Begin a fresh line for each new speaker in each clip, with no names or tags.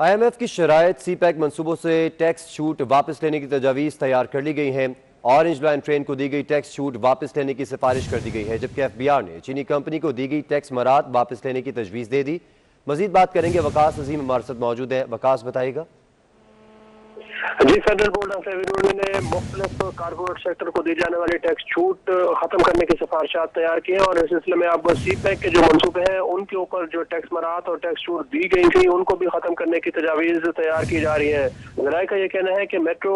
IMF की शराइत सी pack मनसूबों से tax छूट वापस लेने की तजावीज़ तैयार कर ली गई हैं। ऑरेंज लाइन ट्रेन को दी गई टैक्स छूट वापस लेने की सिफारिश कर दी गई है, जबकि FBR ने चीनी कंपनी को दी गई टैक्स मराहत वापस लेने की तजवीज़ दे दी। मजीद बात करेंगे, वकास अजीम हमारे साथ मौजूद है। वकास बताइएगा।
जी, फेडरल बोर्ड ऑफ रेवेन्यू ने मुख्तलिफ कारपोरेट सेक्टर को दी जाने वाली टैक्स छूट खत्म करने की सिफारिशात तैयार की है और इस सिलसिले में अब सी पैक के जो मनसूबे हैं उनके ऊपर जो टैक्स मराहत और टैक्स छूट दी गई थी उनको भी खत्म करने की तजावीज तैयार की जा रही है। जराये का यह कहना है कि metro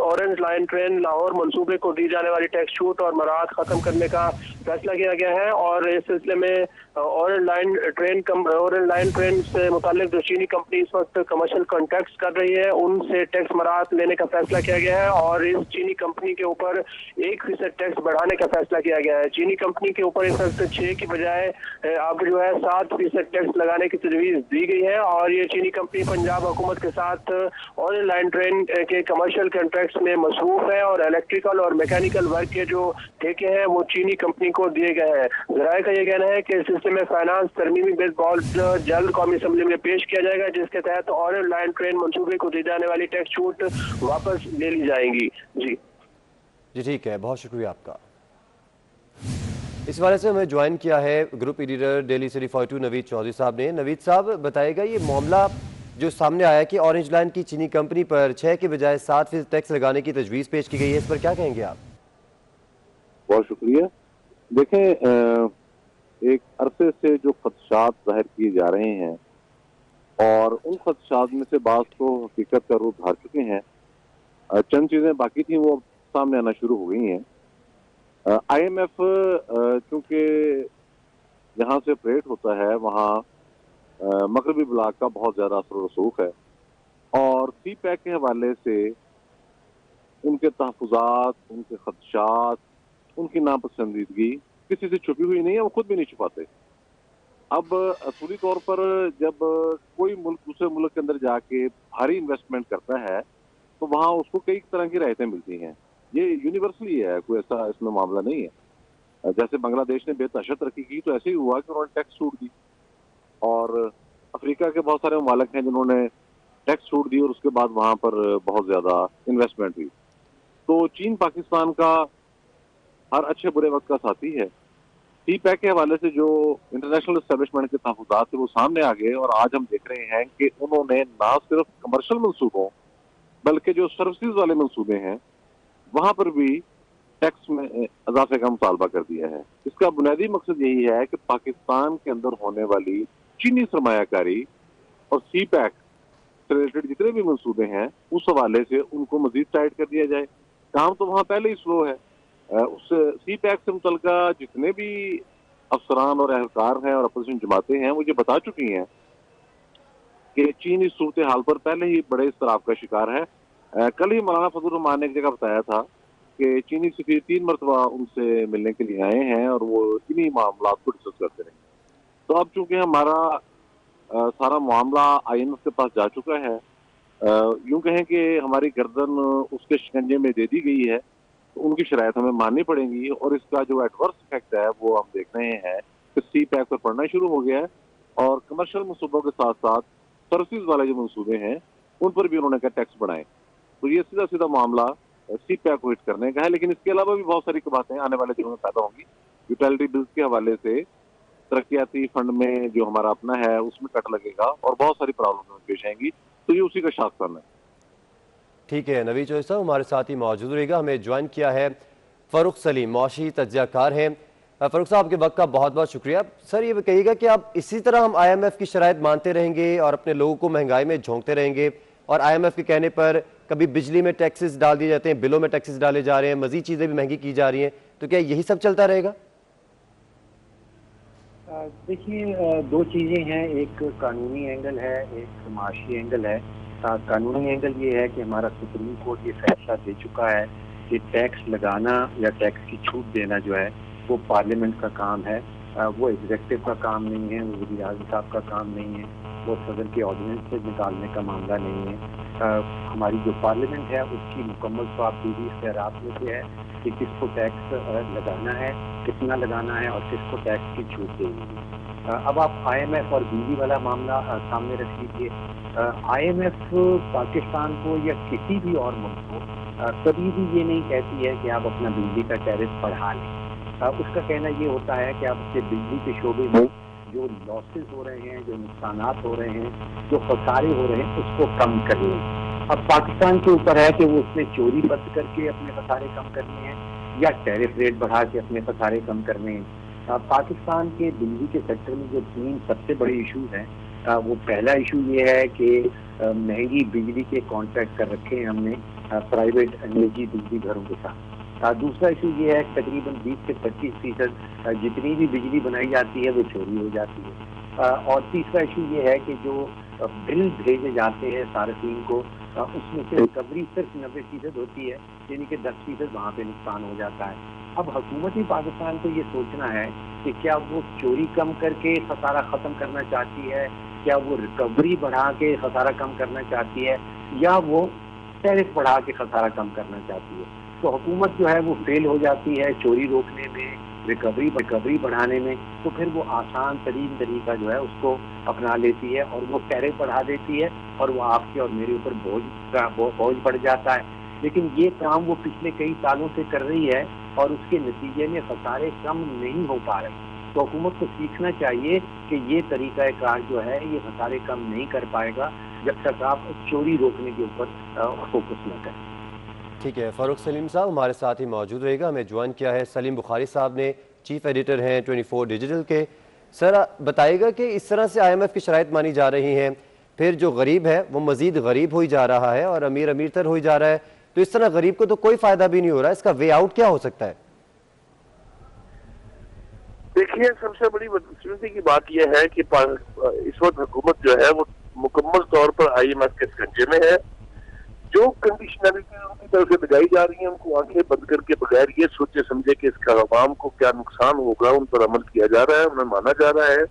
orange line train Lahore मनसूबे को दी जाने वाली टैक्स छूट और मराहत खत्म करने का फैसला किया गया है और इस सिलसिले में ऑरेंज लाइन ट्रेन से मुतालिक जो चीनी कंपनी इस वक्त कमर्शियल कॉन्ट्रैक्ट्स कर रही है उनसे टैक्स मराहत लेने का फैसला किया गया है और इस चीनी कंपनी के ऊपर 1% टैक्स बढ़ाने का फैसला किया गया है। चीनी कंपनी के ऊपर इस वक्त 6 की बजाय अब जो है 7% टैक्स लगाने की तजवीज दी गई है और ये चीनी कंपनी पंजाब हुकूमत के साथ ऑरेंज लाइन ट्रेन के कमर्शियल कॉन्ट्रैक्ट्स में मसरूफ है और इलेक्ट्रिकल और मैकेनिकल वर्क के जो ठेके हैं वो चीनी कंपनी को दिए गए हैं। जराये का यह कहना है कि इस सिलसिले में फाइनेंस तरमीमी बिल बहुत जल्द कौमी असम्बली में पेश किया जाएगा, जिसके तहत ऑरेंज लाइन ट्रेन मंसूबे को दी जाने वाली टैक्स छूट वापस ले ली जाएंगी। जी
ठीक है, बहुत शुक्रिया आपका। इस बारे से हमें ज्वाइन किया है group editor daily city 42 Naveed Chaudhry साहब ने। नवीद साहब बताएगा, ये मामला जो सामने आया कि ऑरेंज लाइन की चीनी कंपनी पर 6 के बजाय 7% टैक्स लगाने की तजवीज़ पेश की गई है, इस पर क्या कहेंगे आप?
बहुत शुक्रिया। देखें, एक अरसे से जो खदशात जाहिर किए जा रहे हैं और उन खदशात में से बात तो हकीकत का रूप धार चुके हैं, चंद चीजें बाकी थी वो सामने आना शुरू हो गई हैं। IMF चूंकि जहां से ऑपरेट होता है वहां मगरबी ब्लॉक का बहुत ज्यादा असर रसूख है और सी पैक के हवाले से उनके तहफुजात, उनके खदशात, उनकी नापसंदीदगी किसी से छुपी हुई नहीं है, वो खुद भी नहीं छुपाते। अब असूली तौर पर जब कोई मुल्क दूसरे मुल्क के अंदर जाके भारी इन्वेस्टमेंट करता है तो वहां उसको कई तरह की राहतें मिलती हैं। ये यूनिवर्सली है, कोई ऐसा इसमें मामला नहीं है। जैसे बांग्लादेश ने बेतहाशा तरक्की की तो ऐसे ही हुआ कि उन्होंने टैक्स छूट दी और अफ्रीका के बहुत सारे ममालिक हैं जिन्होंने टैक्स छूट दी और उसके बाद वहां पर बहुत ज्यादा इन्वेस्टमेंट हुई। तो चीन पाकिस्तान का हर अच्छे बुरे वक्त का साथी है। सी पैक के हवाले से जो इंटरनेशनल एस्टेब्लिशमेंट के तहफुजात थे वो सामने आ गए और आज हम देख रहे हैं कि उन्होंने ना सिर्फ कमर्शियल मंसूबों बल्कि जो सर्विसेज वाले मंसूबे हैं वहां पर भी टैक्स में इजाफे का मुतालबा कर दिया है। इसका बुनियादी मकसद यही है कि पाकिस्तान के अंदर होने वाली चीनी सरमायाकारी और सी पैक से रिलेटेड जितने भी मंसूबे हैं उस हवाले से उनको मजीद टाइट कर दिया जाए। काम तो वहां पहले ही स्लो है। उस सी पैक से मुतल्लिका जितने भी अफसरान और अहलकार हैं और अपोजिशन जमातें हैं वो ये बता चुकी हैं कि चीन इस सूरत हाल पर पहले ही बड़े इसतराब का शिकार है। कल ही मौलाना फजल रहमान ने एक जगह बताया था कि चीनी सफीर 3 मरतबा उनसे मिलने के लिए आए हैं और वो इन्हीं मामला को डिस्कस करते रहे। तो अब चूंकि हमारा सारा मामला IMF के पास जा चुका है, यूं कहें कि हमारी गर्दन उसके शिकंजे में दे दी गई है, तो उनकी शरायत हमें माननी पड़ेंगी और इसका जो एडवर्स इफेक्ट है वो हम देख रहे हैं कि सी पैक पर पड़ना शुरू हो गया है और कमर्शियल मनसूबों के साथ साथ सर्विसेज वाले जो मनसूबे हैं उन पर भी उन्होंने क्या टैक्स बढ़ाए। तो ये सीधा सीधा मामला सी पैक को हिट करने का है। लेकिन इसके अलावा भी बहुत सारी बातें आने वाले दिनों में पैदा होंगी। यूटिलिटी बिल्स के हवाले से तरक्याती फंड में जो हमारा अपना है उसमें कट लगेगा और बहुत सारी प्रॉब्लम पेश आएंगी। तो ये उसी का शासन है।
ठीक है, नवीद चौधरी साहब हमारे साथ ही मौजूद रहेगा। हमें ज्वाइन किया है फ़ारूक सलीम, मौशी तज्ज़ियाकार हैं। फ़ारूक साहब, आपके वक्त का बहुत बहुत शुक्रिया। सर, ये कहिएगा कि आप इसी तरह हम IMF की शराइत मानते रहेंगे और अपने लोगों को महंगाई में झोंकते रहेंगे और IMF के कहने पर कभी बिजली में टैक्सेस डाल दिए जाते हैं, बिलों में टैक्सेस डाले जा रहे हैं, मजीद चीज़ें भी महंगी की जा रही हैं, तो क्या यही सब चलता रहेगा?
देखिए, दो चीज़ें हैं, एक कानूनी एंगल है, एक माशी एंगल है। कानूनी एंगल ये है कि हमारा सुप्रीम कोर्ट ये फैसला दे चुका है कि टैक्स लगाना या टैक्स की छूट देना जो है वो पार्लियामेंट का काम है, वो एग्जेक्टिव का काम नहीं है, वो वज़ीर आज़म साहब का काम नहीं है, वो सदर के ऑर्डिनेंस से निकालने का मामला नहीं है। हमारी जो पार्लियामेंट है उसकी मुकम्मल स्वाबदीदी इख्तियारात में से है कि किसको टैक्स लगाना है, कितना लगाना है और किसको टैक्स की छूट देनी है। अब आप IMF और बिजली वाला मामला सामने रख लीजिए। IMF पाकिस्तान को या किसी भी और मुल्क को कभी भी ये नहीं कहती है कि आप अपना बिजली का टैरिफ बढ़ा लें। उसका कहना ये होता है कि आप अपने बिजली के शोबे में जो लॉसेस हो रहे हैं, जो नुकसानात हो रहे हैं, जो खसारे हो रहे हैं, उसको कम कर लें। अब पाकिस्तान के ऊपर है कि वो उसने चोरी बंद करके अपने खसारे कम करने हैं या टैरिफ रेट बढ़ा के अपने खसारे कम करने हैं। पाकिस्तान के बिजली के सेक्टर में जो 3 सबसे बड़े इशूज हैं, वो पहला इशू ये है कि महंगी बिजली के कॉन्ट्रैक्ट कर रखे हैं हमने प्राइवेट निजी बिजली घरों के साथ। दूसरा इशू ये है कि तकरीबन 20 से 25% जितनी भी बिजली बनाई जाती है वो चोरी हो जाती है। और तीसरा इशू ये है कि जो बिल भेजे जाते हैं सार्फिन को, उसमें से रिकवरी सिर्फ 90% होती है, यानी कि 10% वहाँ पे नुकसान हो जाता है। अब हुकूमत पाकिस्तान को ये सोचना है कि क्या वो चोरी कम करके खसारा ख़त्म करना चाहती है, क्या वो रिकवरी बढ़ा के खसारा कम करना चाहती है, या वो टैरिफ बढ़ा के खसारा कम करना चाहती है। तो हुकूमत जो है वो फेल हो जाती है चोरी रोकने में, रिकवरी बढ़ाने में, तो फिर वो आसान तरीन तरीका जो है उसको अपना लेती है और वो टैरिफ बढ़ा देती है और वो आपके और मेरे ऊपर बोझ पड़ जाता है। लेकिन ये काम वो पिछले कई सालों से कर रही है और उसके नतीजे में खसारे कम नहीं हो पा रहे। तो हुकूमत को सीखना चाहिए कि ये तरीका कार जो है ये खसारे कम नहीं कर पाएगा जब तक आप चोरी रोकने के ऊपर फोकस न करें।
ठीक है, फ़ारूक सलीम साहब हमारे साथ ही मौजूद रहेगा। हमें ज्वाइन किया है सलीम बुखारी साहब ने, चीफ एडिटर हैं 24 डिजिटल के। सर बताइएगा कि इस तरह से IMF की शराइत मानी जा रही हैं, फिर जो गरीब है वो मज़ीद गरीब हो जा रहा है और अमीर अमीर तर हो जा रहा है, तो इस तरह गरीब को तो कोई फ़ायदा भी नहीं हो रहा। इसका वे आउट क्या हो सकता है?
देखिए, सबसे बड़ी बदकिस्मती की बात यह है कि इस वक्त हुकूमत जो है वो मुकम्मल तौर पर IMF के शिकंजे में है। जो कंडीशनलिटी उनकी तरफ से लगाई जा रही है, उनको आंखें बंद करके बगैर ये सोचे समझे कि इसका अवाम को क्या नुकसान होगा, उन पर अमल किया जा रहा है, उन्हें माना जा रहा है।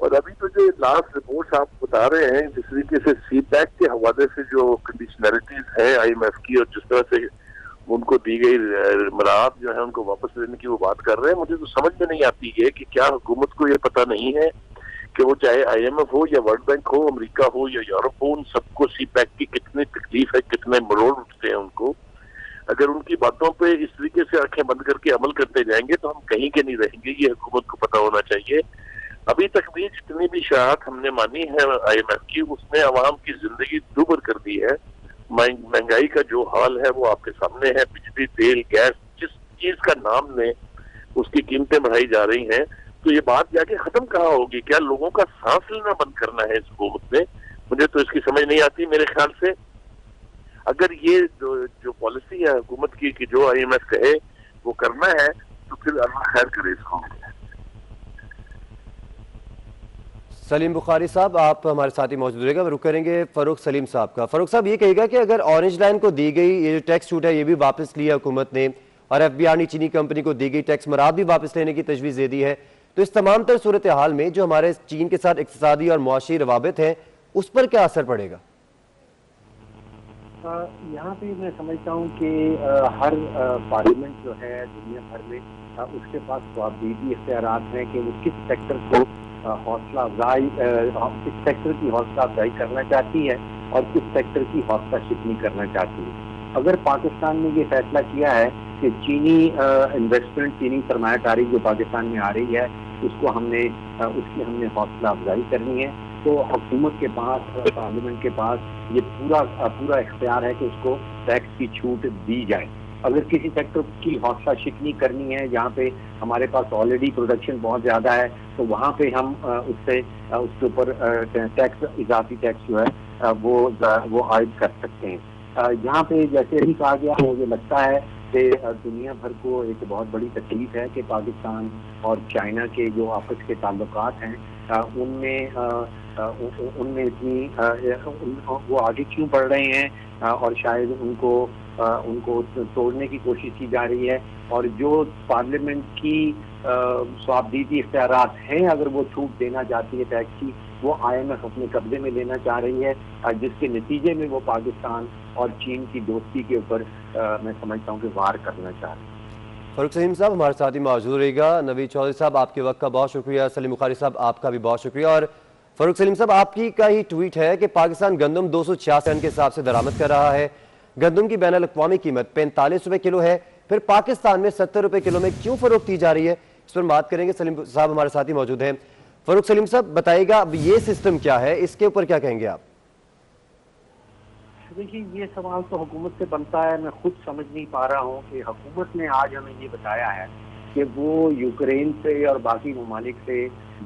और अभी तो जो लास्ट रिपोर्ट आप बता रहे हैं, जिस तरीके से CPEC के हवाले से जो कंडीशनलिटीज है IMF की और जिस तरह से उनको दी गई मराहत जो है उनको वापस लेने की वो बात कर रहे हैं, मुझे तो समझ में नहीं आती है कि क्या हुकूमत को ये पता नहीं है कि वो चाहे IMF हो या वर्ल्ड बैंक हो, अमेरिका हो या यूरोप हो, उन सबको CPEC की कितनी तकलीफ है, कितने मरोड़ उठते हैं उनको। अगर उनकी बातों पे इस तरीके से आंखें बंद करके अमल करते जाएंगे तो हम कहीं के नहीं रहेंगे, ये हुकूमत को पता होना चाहिए। अभी तक भी जितनी भी शराहत हमने मानी है IMF की, उसने अवाम की जिंदगी दुभर कर दी है। महंगाई का जो हाल है वो आपके सामने है। बिजली, तेल, गैस, जिस चीज का नाम ने उसकी कीमतें बढ़ाई जा रही हैं, तो ये बात जाके खत्म कहाँ होगी? क्या लोगों का सांस लेना बंद करना है इस हुकूमत ने? मुझे तो इसकी समझ नहीं आती। मेरे ख्याल से अगर ये जो पॉलिसी है हुकूमत की कि जो IMF कहे वो करना है, तो फिर अल्लाह खैर करे इसको।
सलीम बुखारी साहब आप हमारे साथ ही मौजूद रहेगा। रुक करेंगे फ़ारूक सलीम साहब का। फ़ारूक साहब ये कहेगा कि अगर ऑरेंज लाइन को दी गई ये जो टैक्स छूट है ये भी वापस लिया हुकूमत ने और FBR चीनी कंपनी को दी गई टैक्स मराहत भी वापस लेने की तजवीज़ दे दी है, तो इस तमाम तर सूरत हाल में जो हमारे चीन के साथ इक़्तिसादी और मुआशी रवाबित हैं उस पर क्या असर पड़ेगा?
यहाँ पे मैं समझता हूँ कि हर पार्लियामेंट जो है दुनिया भर में उसके पास स्वाबदीदी इख्तियारात हैं कि वो किस सेक्टर को हौसला अफजाई किस सेक्टर की हौसला अफजाई करना चाहती है और किस सेक्टर की हौसला शिकनी करना चाहती है। अगर पाकिस्तान ने ये फैसला किया है कि चीनी इन्वेस्टमेंट, चीनी सरमायाकारी जो पाकिस्तान में आ रही है उसकी हमने हौसला अफजाई करनी है, तो हुकूमत के पास, पार्लियामेंट के पास ये पूरा इख्तियार है कि उसको टैक्स की छूट दी जाए। अगर किसी सेक्टर की हौसला शिकनी करनी है जहाँ पे हमारे पास ऑलरेडी प्रोडक्शन बहुत ज़्यादा है, तो वहाँ पे हम उसके ऊपर टैक्स, इजाफी टैक्स जो है वो आयद कर सकते हैं। यहाँ पे जैसे अभी कहा गया, मुझे लगता है कि दुनिया भर को एक बहुत बड़ी तकलीफ है कि पाकिस्तान और चाइना के जो आपस के ताल्लुकात हैं उनमें इतनी वो आगे क्यों बढ़ रहे हैं और शायद उनको तोड़ने की कोशिश की जा रही है। और जो पार्लियामेंट की स्वाबदीदी इख्तियारात हैं, अगर वो छूट देना चाहती है टैक्स की, वो IMF अपने कब्जे में लेना चाह रही है, जिसके नतीजे में वो पाकिस्तान और चीन की दोस्ती के ऊपर मैं समझता हूँ कि वार करना चाह रही है।
फ़ारूक सलीम साहब हमारे साथ ही मौजूद रहेगा। नवीद चौधरी साहब आपके वक्त का बहुत शुक्रिया। सलीम बुखारी साहब आपका भी बहुत शुक्रिया। और फरूख सलीम साहब, आपकी का ही ट्वीट है कि पाकिस्तान गंदम 266 टन के हिसाब से दरामद कर रहा है। गंदम की बैनुल अक़वामी कीमत 45 रुपए किलो है, फिर पाकिस्तान में 70 रुपए किलो में क्यों फरोख्त की जा रही है? इस पर बात करेंगे। सलीम साहब हमारे साथ ही मौजूद हैं। फरूख सलीम साहब बताइएगा, अब ये सिस्टम क्या है, इसके ऊपर क्या कहेंगे आप?
देखिए, ये सवाल तो हुकूमत से बनता है। मैं खुद समझ नहीं पा रहा हूँ कि हुकूमत ने आज हमें ये बताया है कि वो यूक्रेन से और बाकी ममालिक से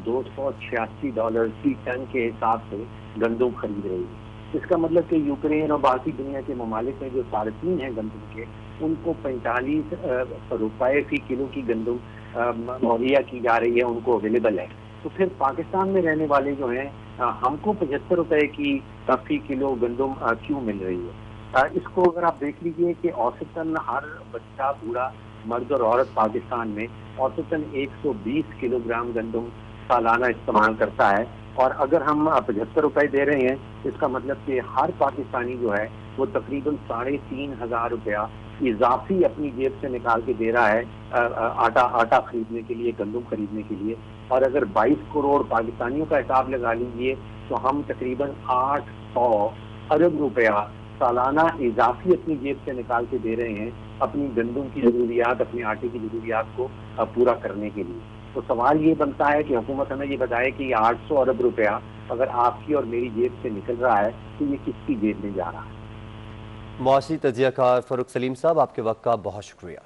$286 फी टन के हिसाब से गंदम खरीद रही है। इसका मतलब कि यूक्रेन और बाकी दुनिया के ममालिक में जो सार्फिन हैं गंदम के, उनको 45 रुपए फी किलो की गंदम मुहैया की जा रही है, उनको अवेलेबल है। तो फिर पाकिस्तान में रहने वाले जो हैं, हमको 75 रुपए की फी किलो गंदम क्यों मिल रही है? इसको अगर आप देख लीजिए कि औसतन हर बच्चा, बूढ़ा, मर्द और औरत पाकिस्तान में औसतन 120 किलोग्राम गंदम सालाना इस्तेमाल करता है। और अगर हम 75 रुपए दे रहे हैं, इसका मतलब कि हर पाकिस्तानी जो है वो तकरीबन 3,500 रुपया इजाफी अपनी जेब से निकाल के दे रहा है आटा खरीदने के लिए, गंदम खरीदने के लिए। और अगर 22 करोड़ पाकिस्तानियों का हिसाब लगा लीजिए तो हम तकरीबन 800 अरब रुपया सालाना इजाफी अपनी जेब से निकाल के दे रहे हैं अपनी गंदम की जरूरियात, अपने आटे की जरूरियात को पूरा करने के लिए। तो सवाल ये बनता है कि हुकूमत हमें ये बताए कि 800 अरब रुपया अगर आपकी और मेरी जेब से निकल रहा है तो ये किसकी जेब में जा रहा है?
मुआशी तजियाकार फरूख सलीम साहब, आपके वक्त का बहुत शुक्रिया।